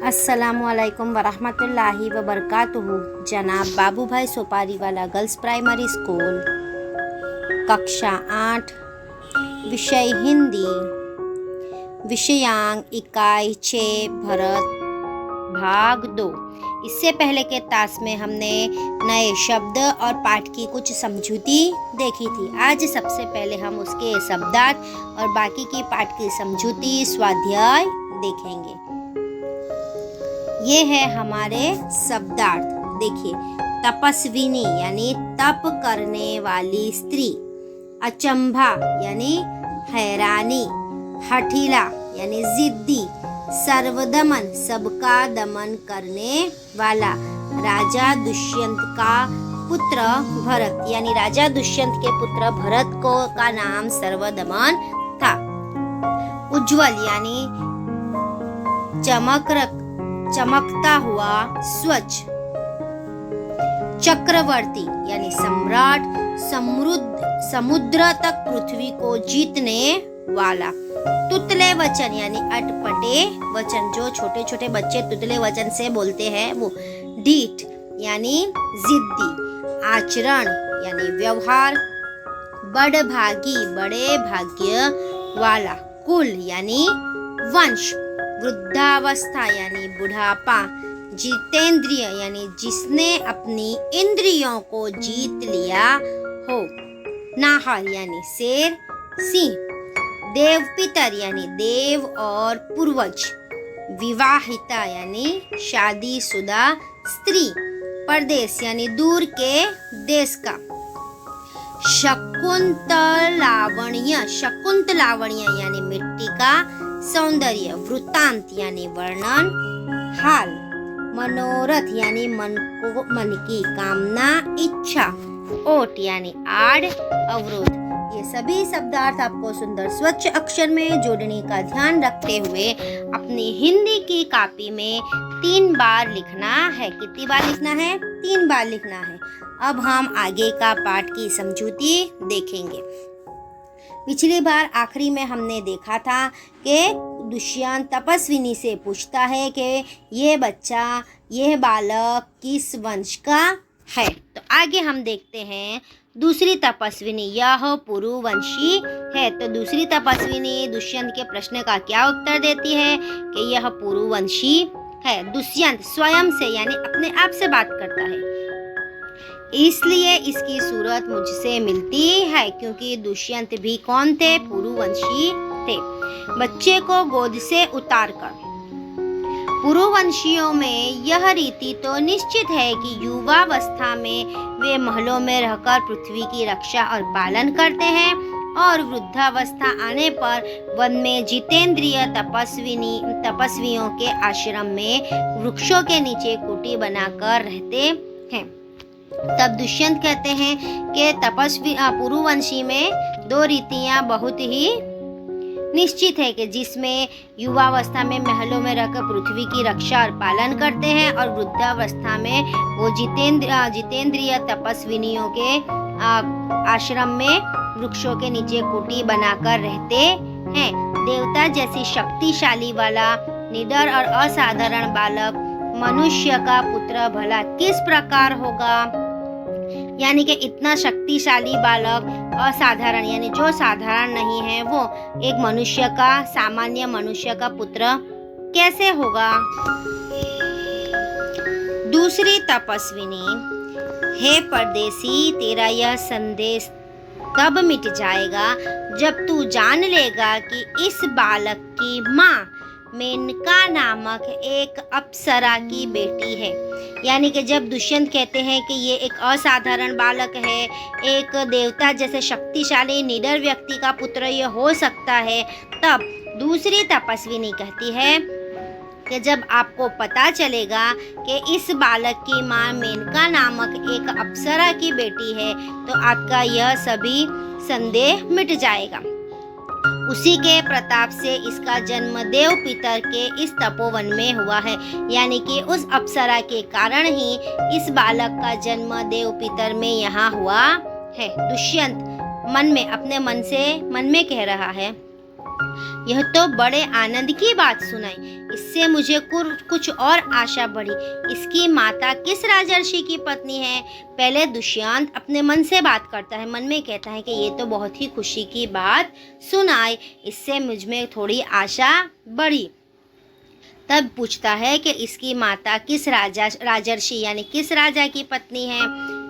अस्सलामुअलैकुम वरहमतुल्लाहि वबरकातुहू। जनाब बाबू भाई सोपारीवाला गर्ल्स प्राइमरी स्कूल, कक्षा 8, विषय हिंदी, विषयांक इकाई 6 भरत, भाग 2। इससे पहले के तास में हमने नए शब्द और पाठ की कुछ समझूती देखी थी। आज सबसे पहले हम उसके शब्दार्थ और बाकी की पाठ की समझूती स्वाध्याय देखेंगे। ये है हमारे शब्दार्थ। देखिए, तपस्विनी यानी तप करने वाली स्त्री, अचंभा यानी हैरानी, हठीला यानी जिद्दी, सर्वदमन सबका दमन करने वाला, राजा दुष्यंत का पुत्र भरत यानी राजा दुष्यंत के पुत्र भरत को का नाम सर्वदमन था। उज्ज्वल यानी चमकता हुआ, स्वच्छ। चक्रवर्ती यानी सम्राट, समुद्र तक पृथ्वी को जीतने वाला। तुतले वचन यानी अटपटे वचन, जो छोटे छोटे बच्चे तुतले वचन से बोलते हैं वो। ढीठ यानी जिद्दी। आचरण यानी व्यवहार। बड़भागी बड़े भाग्य वाला। कुल यानी वंश। वृद्धावस्था यानी बुढ़ापा। जितेंद्रिय यानी जिसने अपनी इंद्रियों को जीत लिया हो। नाहर यानी शेर, सिंह। देवपितर यानी देव और पूर्वज। विवाहिता यानी शादीशुदा स्त्री। परदेश यानी दूर के देश का। शकुंतलावण्य यानी मिट्टी का सौंदर्य। वृत्तांत यानी वर्णन, हाल। मनोरथ यानी मन की कामना, इच्छा। ओट यानी आड़, अवरोध। ये सभी शब्दार्थ आपको सुंदर स्वच्छ अक्षर में जोड़ने का ध्यान रखते हुए अपनी हिंदी की कॉपी में 3 बार लिखना है। कितनी बार लिखना है? 3 बार लिखना है। अब हम आगे का पाठ की समझूती देखेंगे। पिछली बार आखिरी में हमने देखा था कि दुष्यंत तपस्विनी से पूछता है कि यह बालक किस वंश का है। तो आगे हम देखते हैं दूसरी तपस्विनी, यह पुरुवंशी है। तो दूसरी तपस्विनी दुष्यंत के प्रश्न का क्या उत्तर देती है कि यह पुरुवंशी है। दुष्यंत स्वयं से यानी अपने आप से बात करता है, इसलिए इसकी सूरत मुझसे मिलती है, क्योंकि दुष्यंत भी कौन थे? पुरुवंशी थे। बच्चे को गोद से उतारकर। पुरुवंशियों में यह रीति तो निश्चित है कि युवावस्था में वे महलों में रहकर पृथ्वी की रक्षा और पालन करते हैं और वृद्धावस्था आने पर वन में जितेंद्रिय तपस्वियों के आश्रम में वृक्षों के नीचे कुटी बनाकर रहते हैं। तब दुष्यंत कहते हैं कि पुरुवंशी में 2 रीतियां बहुत ही निश्चित है कि जिसमें युवावस्था में महलों में रहकर पृथ्वी की रक्षा और पालन करते हैं और वृद्धावस्था में वो जितेंद्रिय तपस्विनियों के आश्रम में वृक्षों के नीचे कुटी बनाकर रहते हैं। देवता जैसी शक्तिशाली वाला, निडर और असाधारण बालक मनुष्य का पुत्र भला किस प्रकार होगा? यानी कि इतना शक्तिशाली बालक, असाधारण यानी जो साधारण नहीं है, वो एक सामान्य मनुष्य का पुत्र कैसे होगा? दूसरी तपस्विनी, हे परदेसी, तेरा यह संदेश तब मिट जाएगा जब तू जान लेगा कि इस बालक की माँ मेनका नामक एक अप्सरा की बेटी है। यानी कि जब दुष्यंत कहते हैं कि ये एक असाधारण बालक है, एक देवता जैसे शक्तिशाली निडर व्यक्ति का पुत्र ये हो सकता है, तब दूसरी तपस्विनी कहती है कि जब आपको पता चलेगा कि इस बालक की माँ मेनका नामक एक अप्सरा की बेटी है, तो आपका यह सभी संदेह मिट जाएगा। उसी के प्रताप से इसका जन्म देव पितर के इस तपोवन में हुआ है। यानी कि उस अप्सरा के कारण ही इस बालक का जन्म देव पितर में यहाँ हुआ है। दुष्यंत अपने मन में कह रहा है यह तो बड़े आनंद की बात सुनाई। इससे मुझे कुछ और आशा बढ़ी। इसकी माता किस राजर्षि की पत्नी है? पहले दुष्यंत अपने मन से बात करता है, मन में कहता है कि ये तो बहुत ही खुशी की बात सुनाई, इससे मुझ में थोड़ी आशा बढ़ी। तब पूछता है कि इसकी माता किस राजर्षि यानी किस राजा की पत्नी है?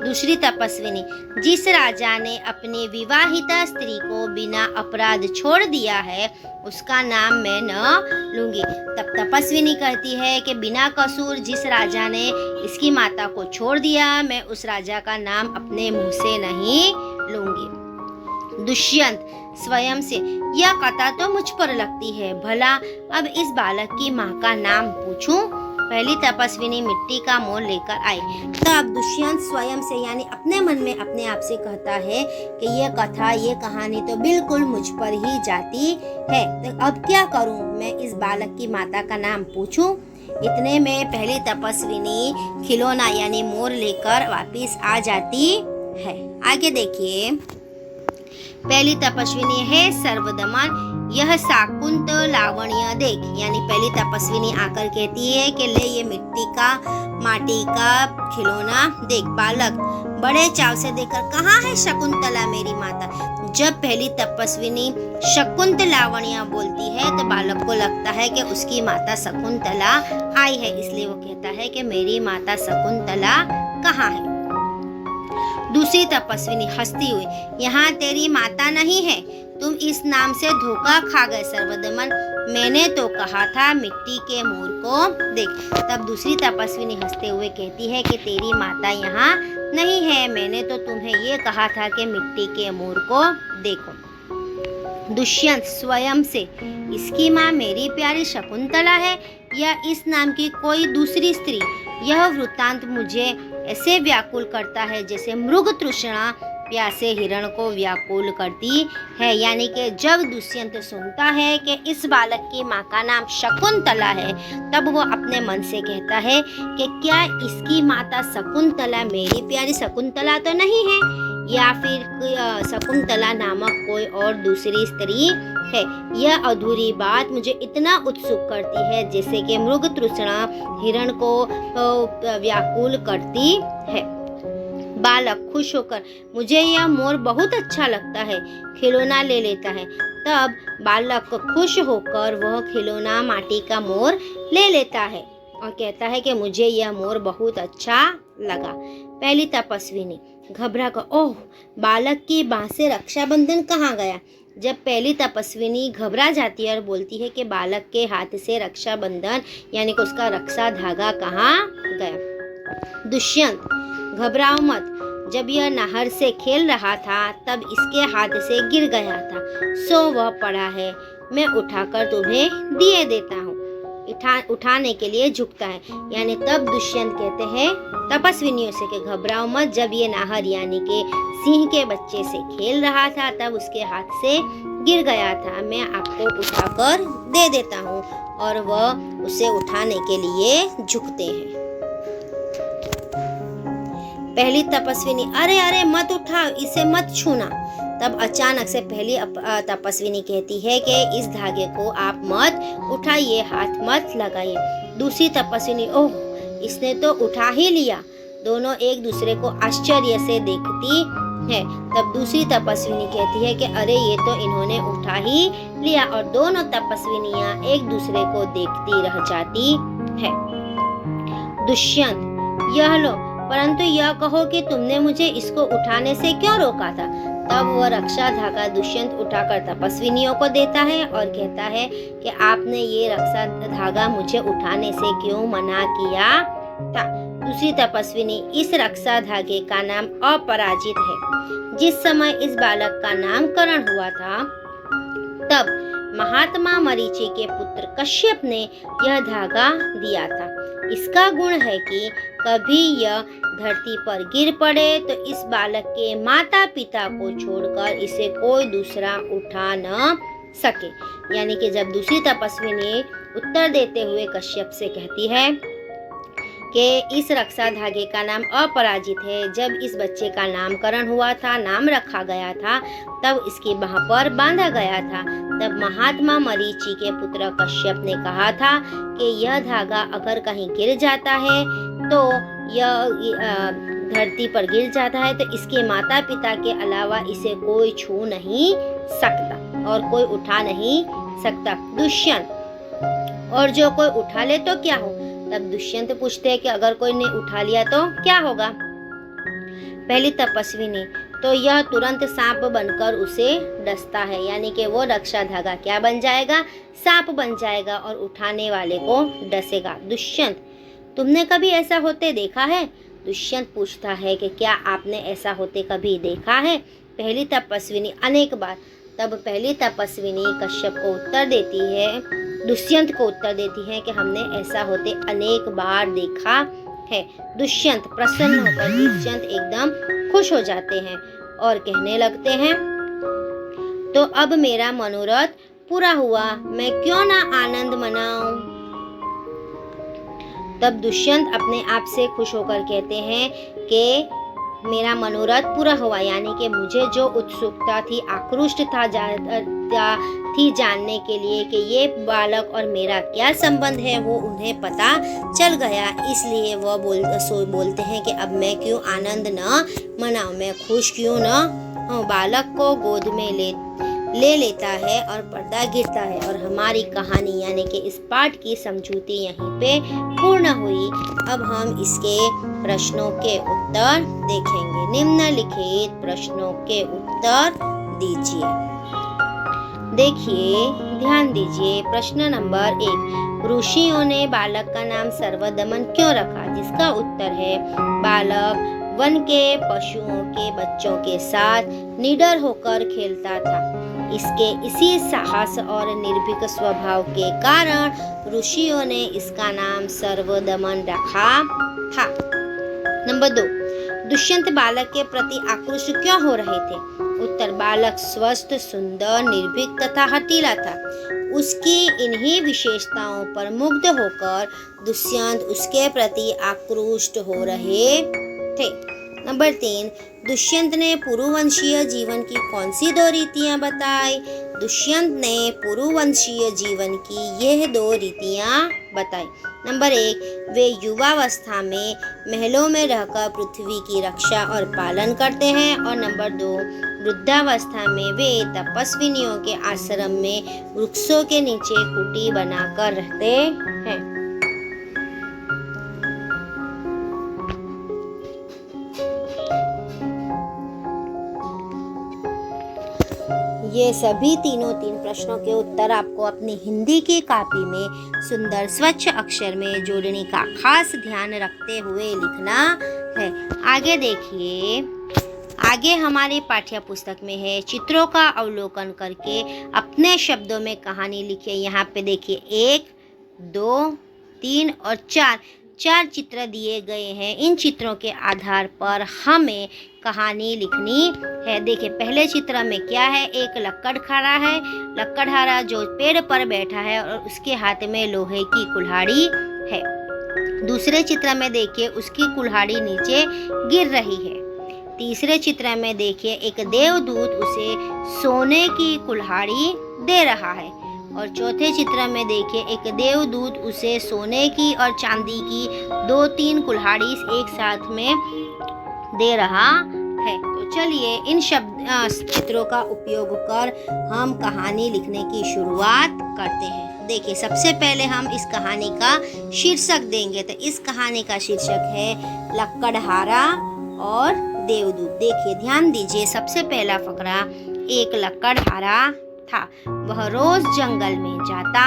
दूसरी तपस्विनी, जिस राजा ने अपनी विवाहिता स्त्री को बिना अपराध छोड़ दिया है उसका नाम मैं न लूंगी। तब तपस्विनी कहती है कि बिना कसूर जिस राजा ने इसकी माता को छोड़ दिया, मैं उस राजा का नाम अपने मुंह से नहीं लूंगी। दुष्यंत स्वयं से, यह कथा तो मुझ पर लगती है, भला अब इस बालक की माँ का नाम पूछूं? पहली तपस्विनी मिट्टी का मोर लेकर आई। तब दुष्यंत स्वयं से यानी अपने मन में अपने आप से कहता है कि यह कथा, ये कहानी तो बिल्कुल मुझ पर ही जाती है, तो अब क्या करूं? मैं इस बालक की माता का नाम पूछूं? इतने में पहली तपस्विनी खिलौना यानी मोर लेकर वापिस आ जाती है। आगे देखिए, पहली तपस्विनी है सर्वदमन, यह शाकुंत लावण्य देख। यानी पहली तपस्विनी आकर कहती है कि ले ये माटी का खिलौना देख। बालक बड़े चाव से देखकर, कहाँ है शकुंतला मेरी माता? जब पहली तपस्विनी शकुंत लावण्य बोलती है तो बालक को लगता है कि उसकी माता शकुंतला आई है, इसलिए वो कहता है कि मेरी माता शकुंतला कहाँ है? दूसरी तपस्विनी हंसती हुई, यहाँ तेरी माता नहीं है, तुम इस नाम से धोखा खा गए सर्वदमन, मैंने तो कहा था मिट्टी के मोर को देख। तब दूसरी तपस्विनी हंसते हुए कहती है कि तेरी माता यहाँ नहीं है, मैंने तो तुम्हें ये कहा था कि मिट्टी के मोर को देखो। दुष्यंत स्वयं से, इसकी माँ मेरी प्यारी शकुंतला है या इस नाम की कोई दूसरी स्त्री? यह वृत्तांत मुझे ऐसे व्याकुल करता है जैसे मृग तृष्णा प्यासे हिरण को व्याकुल करती है। यानी कि जब दुष्यंत सुनता है कि इस बालक की माँ का नाम शकुंतला है, तब वो अपने मन से कहता है कि क्या इसकी माता शकुंतला मेरी प्यारी शकुंतला तो नहीं है, या फिर शकुंतला नामक कोई और दूसरी स्त्री है। यह अधूरी बात मुझे इतना उत्सुक करती है जैसे कि मृग तृष्णा हिरण को व्याकुल करती है। बालक खुश होकर, मुझे यह मोर बहुत अच्छा लगता है, खिलौना ले लेता है। तब बालक खुश होकर वह खिलौना माटी का मोर ले लेता है और कहता है कि मुझे यह मोर बहुत अच्छा लगा। पहली तपस्विनी घबरा कर, ओह, बालक की बाह से रक्षाबंधन कहाँ गया? जब पहली तपस्विनी घबरा जाती है और बोलती है कि बालक के हाथ से रक्षाबंधन यानी कि उसका रक्षा धागा कहाँ गया? दुष्यंत, घबराओ मत, जब यह नहर से खेल रहा था तब इसके हाथ से गिर गया था, सो वह पड़ा है, मैं उठाकर तुम्हें दिए देता हूँ। उठाने के लिए झुकता है। यानी तब दुष्यंत कहते हैं तपस्विनियों से कि घबराओ मत, जब ये नाहर यानी कि सिंह के बच्चे से खेल रहा था तब उसके हाथ से गिर गया था, मैं आपको उठाकर दे देता हूँ। और वह उसे उठाने के लिए झुकते हैं। पहली तपस्विनी, अरे अरे मत उठाओ, इसे मत छूना। तब अचानक से पहली तपस्विनी कहती है कि इस धागे को आप मत उठाइए, हाथ मत लगाइए। दूसरी तपस्विनी, ओह, इसने तो उठा ही लिया। दोनों एक दूसरे को आश्चर्य से देखती है। तब दूसरी तपस्विनी कहती है कि अरे ये तो इन्होंने उठा ही लिया, और दोनों तपस्विनियां एक दूसरे को देखती रह जाती है। दुष्यंत, यह लो, परंतु यह कहो कि तुमने मुझे इसको उठाने से क्यों रोका था? तब वह रक्षा धागा दुष्यंत उठाकर तपस्विनियों को देता है और कहता है कि आपने ये रक्षा धागा मुझे उठाने से क्यों मना किया था? दूसरी तपस्विनी, इस रक्षा धागे का नाम अपराजित है। जिस समय इस बालक का नामकरण हुआ था तब महात्मा मरीचि के पुत्र कश्यप ने यह धागा दिया था। इसका गुण है कि कभी यह धरती पर गिर पड़े तो इस बालक के माता पिता को छोड़कर इसे कोई दूसरा उठा न सके। यानी कि जब दूसरी तपस्विनी उत्तर देते हुए कश्यप से कहती है कि इस रक्षा धागे का नाम अपराजित है। जब इस बच्चे का नामकरण हुआ था, नाम रखा गया था, तब इसके वहाँ पर बांधा गया था। तब महात्मा मरीचि के पुत्र कश्यप ने कहा था कि यह धागा अगर कहीं गिर जाता है तो यह धरती पर गिर जाता है तो इसके माता पिता के अलावा इसे कोई छू नहीं सकता और कोई उठा नहीं सकता। दुष्यंत, और जो कोई उठा ले तो क्या हो? तब दुष्यंत पूछते हैं कि अगर कोई ने उठा लिया तो क्या होगा? पहली तपस्विनी, तो यह तुरंत सांप बनकर उसे डसता है, यानी कि वो रक्षा धागा क्या बन जाएगा? सांप बन जाएगा और उठाने वाले को डसेगा। दुष्यंत, तुमने कभी ऐसा होते देखा है? दुष्यंत पूछता है कि क्या आपने ऐसा होते कभी देखा है? पहली तपस्विनी, अनेक बार। तब पहली तपस्विनी कश्यप को उत्तर देती है, दुष्यंत को उत्तर देती है कि हमने ऐसा होते अनेक बार देखा है। दुष्यंत प्रसन्न होकर दुष्यंत एकदम खुश हो जाते हैं और कहने लगते हैं, तो अब मेरा मनोरथ पूरा हुआ, मैं क्यों ना आनंद मनाऊं। तब दुष्यंत अपने आप से खुश होकर कहते हैं कि मेरा मनोरथ पूरा हुआ, यानी कि मुझे जो उत्सुकता थी, आक्रोश थी जानने के लिए कि ये बालक और मेरा क्या संबंध है, वो उन्हें पता चल गया। इसलिए वह बोलते हैं कि अब मैं क्यों आनंद न मनाऊं, मैं खुश क्यों न। बालक को गोद में ले लेता है और पर्दा गिरता है और हमारी कहानी यानी कि इस पाठ की समझूती यहीं पे पूर्ण हुई। अब हम इसके प्रश्नों के उत्तर देखेंगे। निम्नलिखित प्रश्नों के उत्तर दीजिए। देखिए, ध्यान दीजिए। प्रश्न नंबर 1, ऋषियों ने बालक का नाम सर्वदमन क्यों रखा? जिसका उत्तर है, बालक वन के पशुओं के बच्चों के साथ निडर होकर खेलता था। इसी साहस और निर्भीक स्वभाव के कारण ऋषियों ने इसका नाम सर्वदमन रखा था। नंबर 2, दुष्यंत बालक के प्रति आकृष्ट क्यों हो रहे थे? उत्तर, बालक स्वस्थ, सुंदर, निर्भीक तथा हठीला था। उसकी इन्हीं विशेषताओं पर मुग्ध होकर दुष्यंत उसके प्रति आकृष्ट हो रहे थे। नंबर 3, दुष्यंत ने पुरुवंशीय जीवन की कौन सी 2 रीतियां बताई? दुष्यंत ने पुरुवंशीय जीवन की यह 2 रीतियां बताई। नंबर 1, वे युवावस्था में महलों में रहकर पृथ्वी की रक्षा और पालन करते हैं। और नंबर 2, वृद्धावस्था में वे तपस्विनियों के आश्रम में वृक्षों के नीचे कुटी बनाकर रहते हैं। ये सभी तीन प्रश्नों के उत्तर आपको अपनी हिंदी की कॉपी में सुंदर स्वच्छ अक्षर में जोड़ने का खास ध्यान रखते हुए लिखना है। आगे देखिए, आगे हमारी पाठ्य पुस्तक में है, चित्रों का अवलोकन करके अपने शब्दों में कहानी लिखिए। यहाँ पे देखिए 1, 2, 3 और 4 चित्र दिए गए हैं। इन चित्रों के आधार पर हमें कहानी लिखनी है। देखिए, पहले चित्र में क्या है? एक लक्कड़हारा जो पेड़ पर बैठा है और उसके हाथ में लोहे की कुल्हाड़ी है। दूसरे चित्र में देखिए, उसकी कुल्हाड़ी नीचे गिर रही है। तीसरे चित्र में देखिए, एक देवदूत उसे सोने की कुल्हाड़ी दे रहा है। और चौथे चित्र में देखिए, एक देवदूत उसे सोने की और चांदी की 2-3 कुल्हाड़ी एक साथ में दे रहा है। तो चलिए, इन चित्रों का उपयोग कर हम कहानी लिखने की शुरुआत करते हैं। देखिए, सबसे पहले हम इस कहानी का शीर्षक देंगे। तो इस कहानी का शीर्षक है लक्कड़हारा और देवदूत। देखिए, ध्यान दीजिए। सबसे पहला फकरा, एक लक्कड़हारा था। वह रोज जंगल में जाता,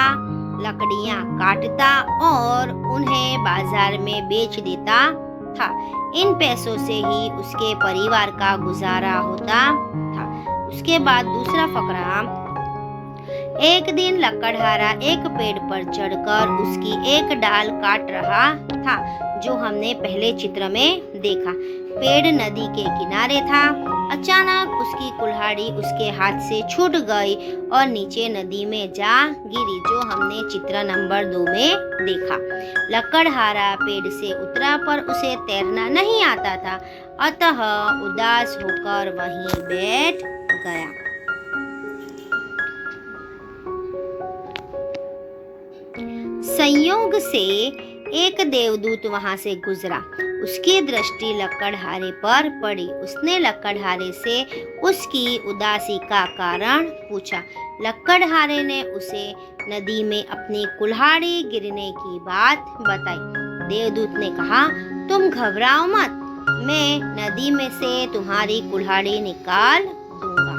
लकड़ियां काटता और उन्हें बाजार में बेच देता था। इन पैसों से ही उसके परिवार का गुजारा होता था। उसके बाद दूसरा फकरा, एक दिन लकड़हारा एक पेड़ पर चढ़कर उसकी एक डाल काट रहा था, जो हमने पहले चित्र में देखा। पेड़ नदी के किनारे था। अचानक उसकी कुल्हाड़ी उसके हाथ से छूट गई और नीचे नदी में जा गिरी, जो हमने चित्र नंबर 2 में देखा। लकड़हारा पेड़ से उतरा पर उसे तैरना नहीं आता था, अतः उदास होकर वहीं बैठ गया। संयोग से एक देवदूत वहां से गुजरा। उसकी दृष्टि लकड़हारे पर पड़ी। उसने लकड़हारे से उसकी उदासी का कारण पूछा। लकड़हारे ने उसे नदी में अपनी कुल्हाड़ी गिरने की बात बताई। देवदूत ने कहा, तुम घबराओ मत, मैं नदी में से तुम्हारी कुल्हाड़ी निकाल दूंगा।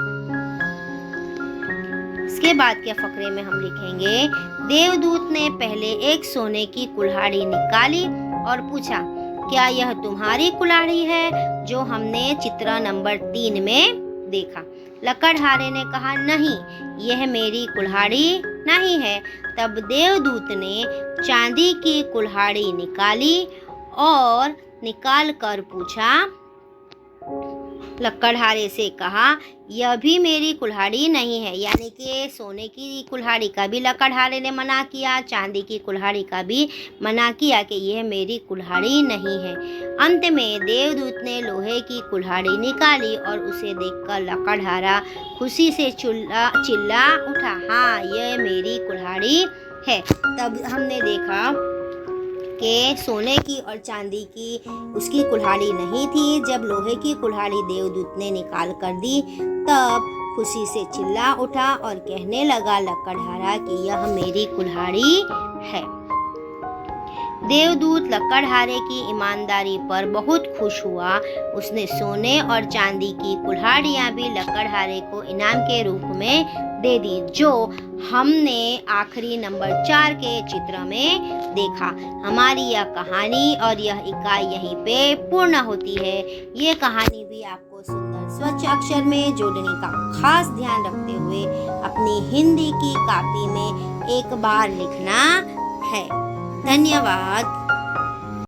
इसके बाद के फकरे में हम लिखेंगे, देवदूत ने पहले एक सोने की कुल्हाड़ी निकाली और पूछा, क्या यह तुम्हारी कुल्हाड़ी है जो हमने चित्र नंबर 3 में देखा? लकड़हारे ने कहा, नहीं, यह मेरी कुल्हाड़ी नहीं है। तब देवदूत ने चांदी की कुल्हाड़ी निकाली और निकाल कर पूछा, लकड़हारे से कहा, यह भी मेरी कुल्हाड़ी नहीं है। यानी कि सोने की कुल्हाड़ी का भी लकड़हारे ने मना किया, चांदी की कुल्हाड़ी का भी मना किया कि यह मेरी कुल्हाड़ी नहीं है। अंत में देवदूत ने लोहे की कुल्हाड़ी निकाली और उसे देखकर लकड़हारा खुशी से चिल्ला उठा, हाँ, यह मेरी कुल्हाड़ी है। तब हमने देखा कि सोने की और चांदी की उसकी कुल्हाड़ी नहीं थी। जब लोहे की कुल्हाड़ी देवदूत ने निकाल कर दी, तब खुशी से चिल्ला उठा और कहने लगा लकड़हारा कि यह मेरी कुल्हाड़ी है। देवदूत लकड़हारे की ईमानदारी पर बहुत खुश हुआ। उसने सोने और चांदी की कुल्हाड़ियाँ भी लकड़हारे को इनाम के रूप में दे दी, जो हमने आखिरी नंबर 4 के चित्र में देखा। हमारी यह कहानी और यह इकाई यहीं पे पूर्ण होती है। ये कहानी भी आपको सुंदर स्वच्छ अक्षर में जोड़ने का खास ध्यान रखते हुए अपनी हिंदी की कॉपी में एक बार लिखना है। धन्यवाद।